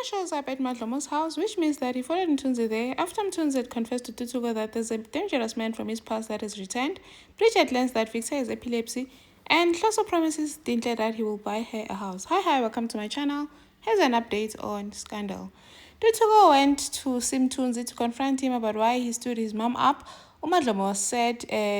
shows up at Madlomo's house, which means that he followed Mtunzi there. After Mtunzi had confessed to Tutuko that there's a dangerous man from his past that has returned, Bridget learns that Victor has epilepsy, and Hloso promises Dintle that he will buy her a house. Hi, welcome to my channel. Here's an update on Scandal. Tutuko went to Mtunzi to confront him about why he stood his mom up. Madlomo was sad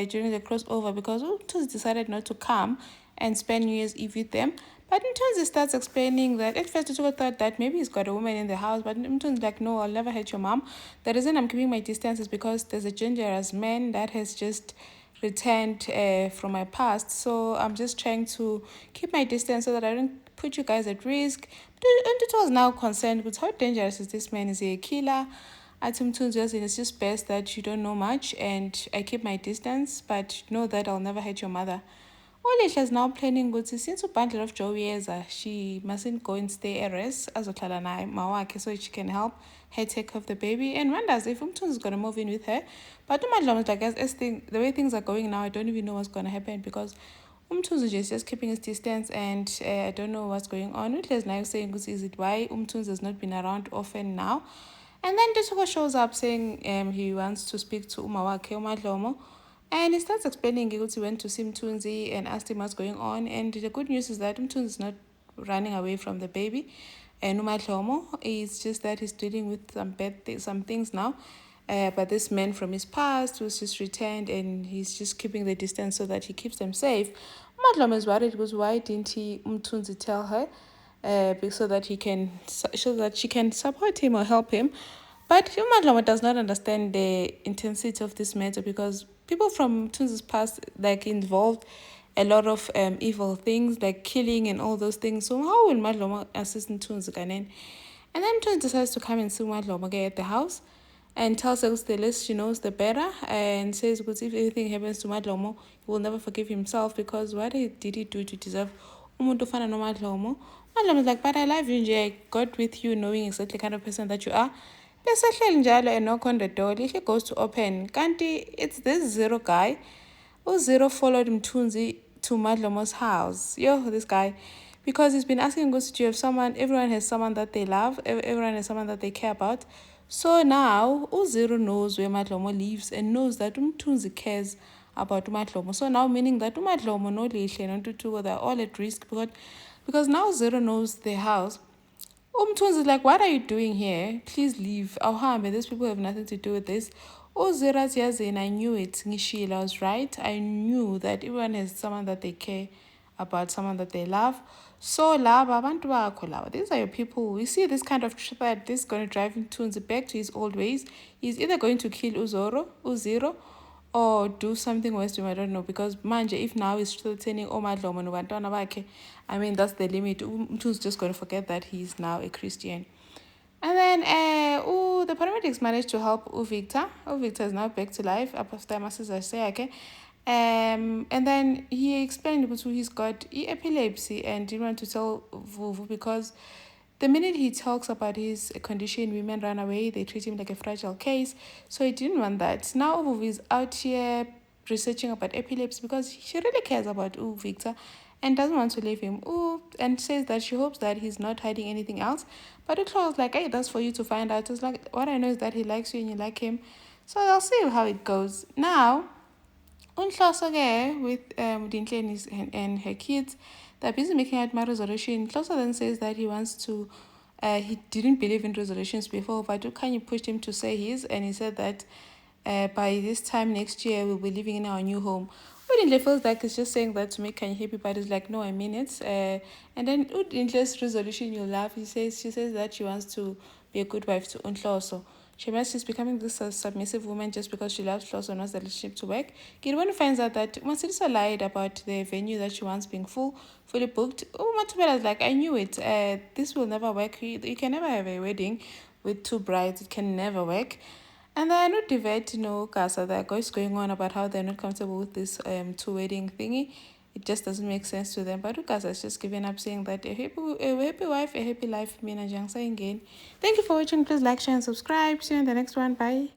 during the crossover because Mtunzi decided not to come and spend New Year's Eve with them. But Mtunzi starts explaining that at first Tutuko thought that maybe he's got a woman in the house, but Mtunzi's like, no, I'll never hurt your mom. The reason I'm keeping my distance is because there's a dangerous man that has just returned from my past. So I'm just trying to keep my distance so that I don't put you guys at risk. And Tutuko was now concerned with how dangerous is this man? Is he a killer? It's just best that you don't know much and I keep my distance, but know that I'll never hurt your mother. Olihle is now planning ukuthi since ubundle of Joey she mustn't go and stay at rest azohlala naye mawakhe so she can help her take care of the baby, and wonders if Mtunzi is going to move in with her. But Madlomo is like, the way things are going now, I don't even know what's going to happen because Mtunzi is just keeping his distance and I don't know what's going on. Olihle is now saying, is it why Mtunzi has not been around often now? And then Tutuko shows up saying he wants to speak to Umawake Madlomo. And he starts explaining he went to see Mtunzi and asked him what's going on. And the good news is that Mtunzi is not running away from the baby. And Madlomo, it's just that he's dealing with some things now. But this man from his past was just returned and he's just keeping the distance so that he keeps them safe. Madlomo is worried because why didn't he Mtunzi tell her? So that she can support him or help him. But Madlomo does not understand the intensity of this matter because people from Mtunzi's past involved a lot of evil things like killing and all those things. So how will Madlomo assist Mtunzi Ganen? And then Mtunzi decides to come and see Madlomo at the house and tells her the less she knows the better, and says if anything happens to Madlomo, he will never forgive himself because what did he do to deserve umuntu ofana noMadlomo? Madlomo is like, but I love you nje, I got with you knowing exactly the kind of person that you are. Besehleli njalo and knock on the door. He goes to open. Kanti, it's this Zero guy. Zero followed Mtunzi to Madlomo's house. This guy. Because he's been asking us, do you have someone? Everyone has someone that they love. Everyone has someone that they care about. So now, Zero knows where Madlomo lives and knows that Mtunzi cares about Madlomo. So now meaning that Madlomo, no Lihle, no Tutuko, they're all at risk because now Zero knows their house. Mtunzi is like, what are you doing here? Please leave. Awuhambe. These people have nothing to do with this. Zero yazini, I knew it. Ngishila, I was right. I knew that everyone has someone that they care about, someone that they love. So laba, abantu bakho laba. These are your people. We see this kind of threat. This is going to drive Mtunzi back to his old ways. He's either going to kill Uzero, or do something worse to him, I don't know, because manje, if now he's still turning Madlomo nobantwana bakhe, I mean, that's the limit. Mtunzi's just going to forget that he's now a Christian. And then the paramedics managed to help Victor. Victor is now back to life after Masiza say, okay. And then he explained that he's got epilepsy and didn't want to tell Vuvu because the minute he talks about his condition, women run away. They treat him like a fragile case. So he didn't want that. Now Vuvu is out here researching about epilepsy because she really cares about Victor and doesn't want to leave him. And says that she hopes that he's not hiding anything else. But it was like, hey, that's for you to find out. It's like, what I know is that he likes you and you like him. So I'll see how it goes. Now, Unhloso with Dintle and her kids, they're busy making out my resolution. Hloso then says that he wants to, he didn't believe in resolutions before, but Ukanyi pushed him to say his, and he said that by this time next year, we'll be living in our new home. Udintle feels like he's just saying that to make Kanye happy, but he's like, no, I mean it. And then Udintle's resolution, you'll laugh. She says that she wants to be a good wife to Unhloso. She's becoming this submissive woman just because she loves Hloso and wants the relationship to work. Kirwan finds out that Masirisa lied about the venue that she wants being fully booked. Matubela is like, I knew it. This will never work. You can never have a wedding with two brides. It can never work. And then no debate, Kasa, that is going on about how they're not comfortable with this two wedding thingy. It just doesn't make sense to them. But Ukasa is just giving up saying that a happy wife, a happy life. Thank you for watching. Please like, share, and subscribe. See you in the next one. Bye.